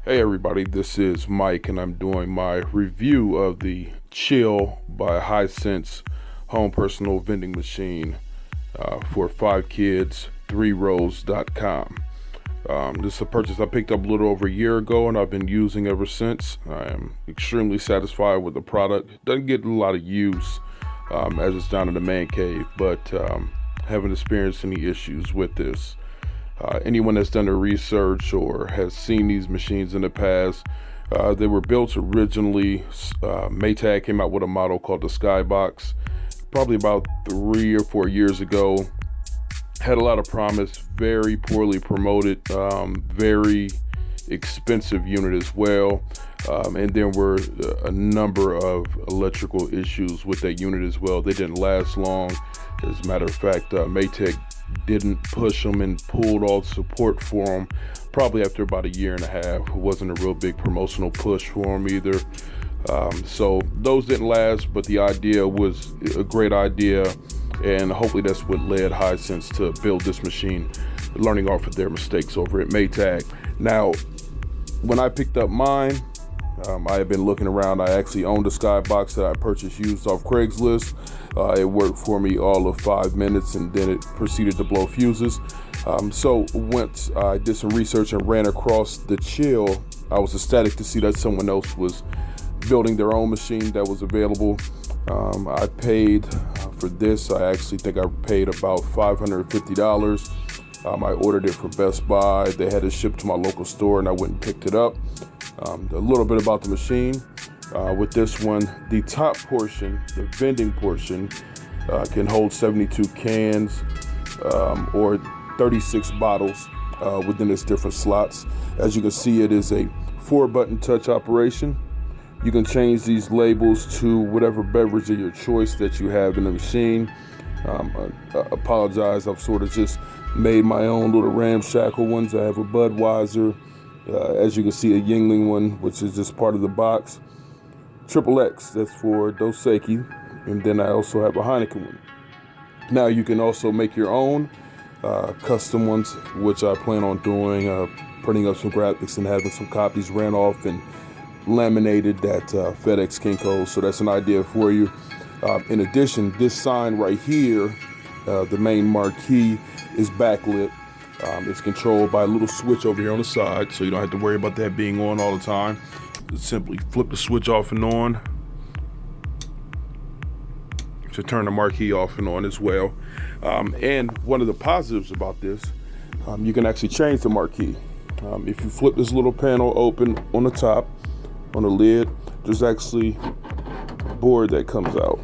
Hey everybody, this is Mike and I'm doing my review of the Chill by HiSense home personal vending machine for 5kids, 3rolls.com. This is a purchase I picked up a little over a year ago and I've been using ever since. I am extremely satisfied with the product. Doesn't get a lot of use as it's down in the man cave, but haven't experienced any issues with this. Anyone that's done their research or has seen these machines in the past, they were built originally. Maytag came out with a model called the Skybox probably about 3 or 4 years ago. Had a lot of promise, very poorly promoted, very expensive unit as well. And there were a number of electrical issues with that unit as well. They didn't last long. As a matter of fact, Maytag didn't push them and pulled all the support for them probably after about a year and a half. It wasn't a real big promotional push for them either. So those didn't last, but the idea was a great idea, and hopefully that's what led HiSense to build this machine, learning off of their mistakes over at Maytag. Now, when I picked up mine, I had been looking around. I actually owned a Skybox that I purchased used off Craigslist. It worked for me all of 5 minutes and then it proceeded to blow fuses. So once I did some research and ran across the Chill, I was ecstatic to see that someone else was building their own machine that was available. I paid for this. I actually think I paid about $550. I ordered it from Best Buy. They had it shipped to my local store and I went and picked it up. A little bit about the machine. With this one, the top portion, the vending portion, can hold 72 cans or 36 bottles within its different slots. As you can see, it is a 4-button touch operation. You can change these labels to whatever beverage of your choice that you have in the machine. I apologize, I've sort of just made my own little ramshackle ones. I have a Budweiser, as you can see, a Yingling one, which is just part of the box. Triple X, that's for Dos Equis, and then I also have a Heineken one. Now you can also make your own custom ones, which I plan on doing, printing up some graphics and having some copies ran off and laminated at FedEx Kinko's. So that's an idea for you. In addition, this sign right here, the main marquee, is backlit. It's controlled by a little switch over here on the side, so you don't have to worry about that being on all the time. Simply flip the switch off and on to turn the marquee off and on as well. And one of the positives about this, you can actually change the marquee. If you flip this little panel open on the top, on the lid, there's actually a board that comes out.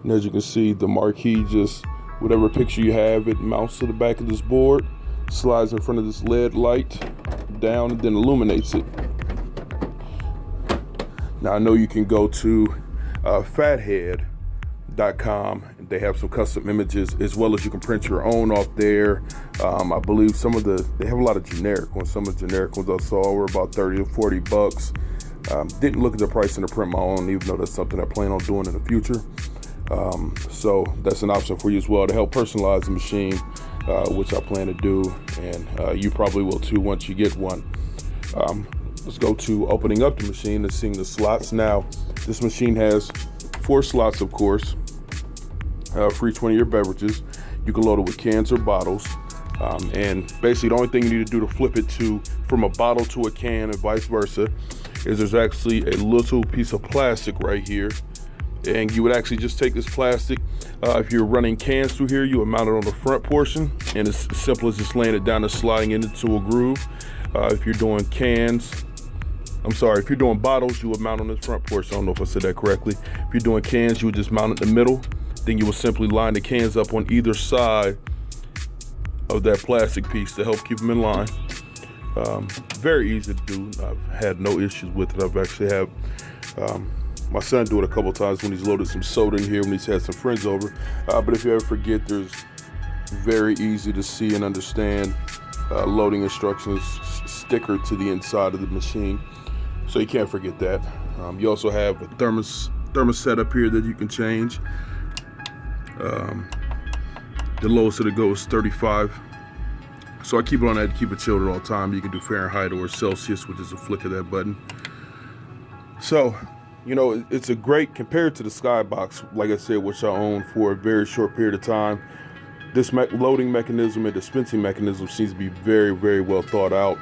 And as you can see, the marquee, just whatever picture you have, it mounts to the back of this board, slides in front of this LED light down, and then illuminates it. Now I know you can go to fathead.com. They have some custom images, as well as you can print your own off there. I believe they have a lot of generic ones. Some of the generic ones I saw were about 30 or 40 bucks. Didn't look at the price and to print my own, even though that's something I plan on doing in the future. So that's an option for you as well to help personalize the machine, which I plan to do, and you probably will too once you get one. Let's go to opening up the machine and seeing the slots. Now, this machine has 4 slots, of course, for each one of your beverages. You can load it with cans or bottles. And basically the only thing you need to do to flip it from a bottle to a can and vice versa is there's actually a little piece of plastic right here. And you would actually just take this plastic, if you're running cans through here, you would mount it on the front portion, and it's as simple as just laying it down and sliding it into a groove. If you're doing if you're doing bottles, you would mount on the front portion. I don't know if I said that correctly. If you're doing cans, you would just mount it in the middle. Then you would simply line the cans up on either side of that plastic piece to help keep them in line. Very easy to do. I've had no issues with it. I've actually had my son do it a couple times when he's loaded some soda in here when he's had some friends over. But if you ever forget, there's very easy to see and understand loading instructions sticker to the inside of the machine, so you can't forget that. You also have a thermostat up here that you can change. The lowest it'll go is 35 So I keep it on that to keep it chilled at all time. You can do Fahrenheit or Celsius, which is a flick of that button. So, you know, it's a great, compared to the Skybox, like I said, which I owned for a very short period of time. This loading mechanism and dispensing mechanism seems to be very, very well thought out.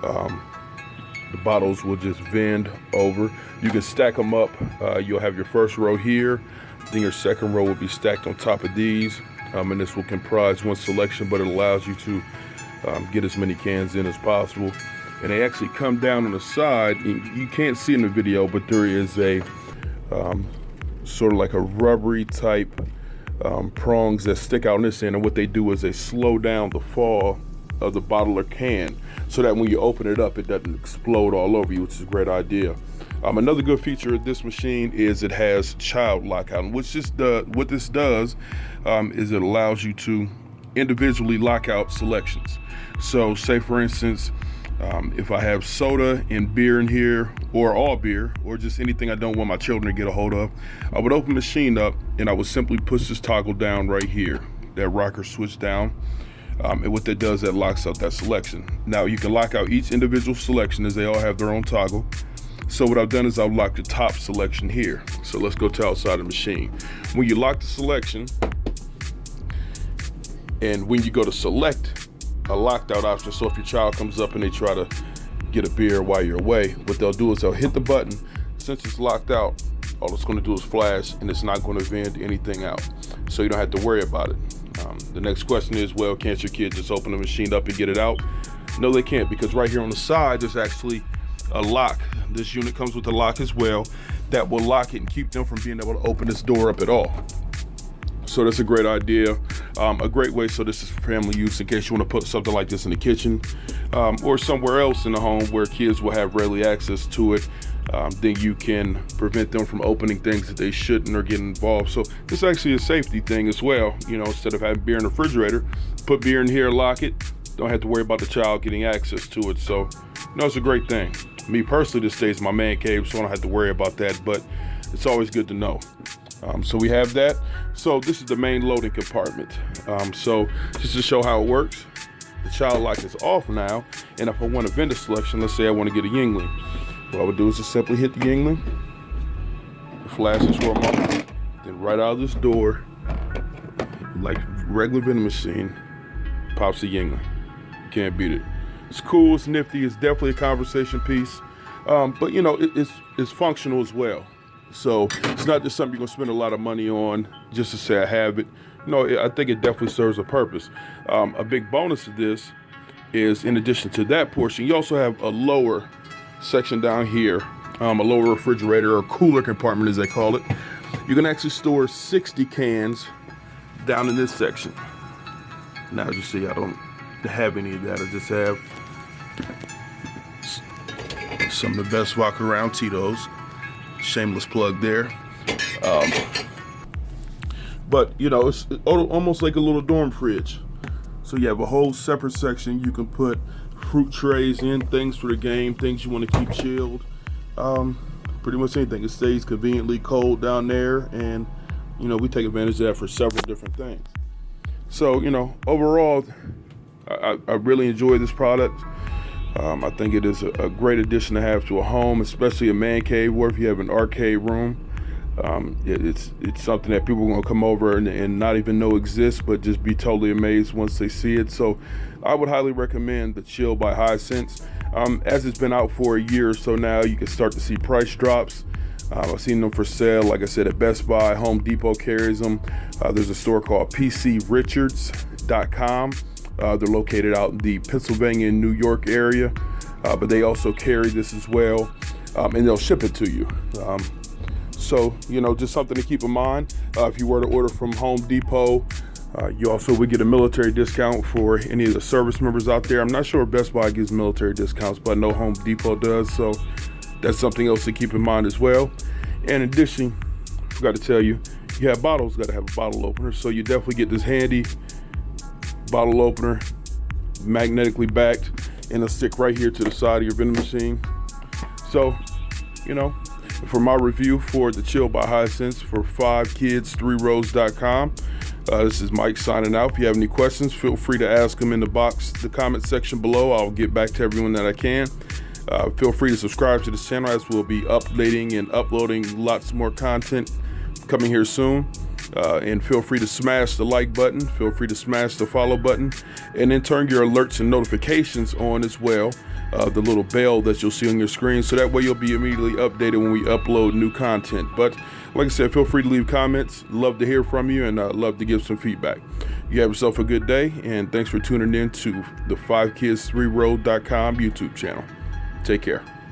The bottles will just vend over. You can stack them up. You'll have your first row here, then your second row will be stacked on top of these, and this will comprise one selection, but it allows you to get as many cans in as possible. And they actually come down on the side. You can't see in the video, but there is a sort of like a rubbery type prongs that stick out on this end, and what they do is they slow down the fall of the bottle or can so that when you open it up, it doesn't explode all over you, which is a great idea. Another good feature of this machine is it has child lockout, and what this does is it allows you to individually lock out selections. So say for instance, if I have soda and beer in here, or all beer, or just anything I don't want my children to get a hold of, I would open the machine up and I would simply push this toggle down right here, that rocker switch down. And what that does, that locks out that selection. Now you can lock out each individual selection as they all have their own toggle. So what I've done is I've locked the top selection here. So let's go to outside the machine. When you lock the selection, and when you go to select a locked out option, so if your child comes up and they try to get a beer while you're away, what they'll do is they'll hit the button. Since it's locked out, all it's going to do is flash, and it's not going to vend anything out. So you don't have to worry about it. The next question is, well, can't your kid just open the machine up and get it out? No, they can't, because right here on the side, there's actually a lock. This unit comes with a lock as well that will lock it and keep them from being able to open this door up at all. So that's a great idea. A great way, so this is for family use in case you want to put something like this in the kitchen or somewhere else in the home where kids will have readily access to it. Then you can prevent them from opening things that they shouldn't or get involved. So this is actually a safety thing as well. You know, instead of having beer in the refrigerator, put beer in here, lock it. Don't have to worry about the child getting access to it. So, you know, it's a great thing. Me personally, this stays in my man cave, so I don't have to worry about that, but it's always good to know. So we have that. So this is the main loading compartment. So just to show how it works, the child lock is off now, and if I want a vendor selection, let's say I want to get a Yingling, what I would do is just simply hit the Yingling, the flashes for a moment, then right out of this door, like regular vending machine, pops the Yingling. You can't beat it. It's cool, it's nifty, it's definitely a conversation piece, but you know, it's functional as well. So it's not just something you're gonna spend a lot of money on just to say I have it. No, I think it definitely serves a purpose. A big bonus of this is, in addition to that portion, you also have a lower section down here, a lower refrigerator or cooler compartment as they call it. You can actually store 60 cans down in this section. Now as you see, I don't have any of that. I just have some of the best walk around Tito's. Shameless plug there. But you know, it's almost like a little dorm fridge. So you have a whole separate section. You can put fruit trays in, things for the game, things you want to keep chilled. Pretty much anything. It stays conveniently cold down there, and you know, we take advantage of that for several different things. So you know, overall, I really enjoy this product. I think it is a great addition to have to a home, especially a man cave, or if you have an arcade room. It's something that people are going to come over and not even know exists, but just be totally amazed once they see it. So I would highly recommend the Chill by HiSense. As it's been out for a year or so now, you can start to see price drops. I've seen them for sale, like I said, at Best Buy. Home Depot carries them. There's a store called PCRichards.com. They're located out in the Pennsylvania and New York area, but they also carry this as well, and they'll ship it to you. So, you know, just something to keep in mind. If you were to order from Home Depot, you also would get a military discount for any of the service members out there. I'm not sure if Best Buy gives military discounts, but I know Home Depot does, so that's something else to keep in mind as well. And in addition, I forgot to tell you, you have bottles, got to have a bottle opener, so you definitely get this handy bottle opener, magnetically backed, and it'll stick right here to the side of your vending machine. So, you know, for my review for the Chill by HiSense for 5kids3rows.com, This is Mike signing out. If you have any questions, feel free to ask them in the comment section below. I'll get back to everyone that I can. Feel free to subscribe to this channel, as we'll be updating and uploading lots more content coming here soon. And feel free to smash the like button, feel free to smash the follow button, and then turn your alerts and notifications on as well, the little bell that you'll see on your screen, so that way you'll be immediately updated when we upload new content. But like I said, feel free to leave comments. Love to hear from you, and love to give some feedback. You have yourself a good day, and thanks for tuning in to the 5kids3road.com YouTube channel. Take care.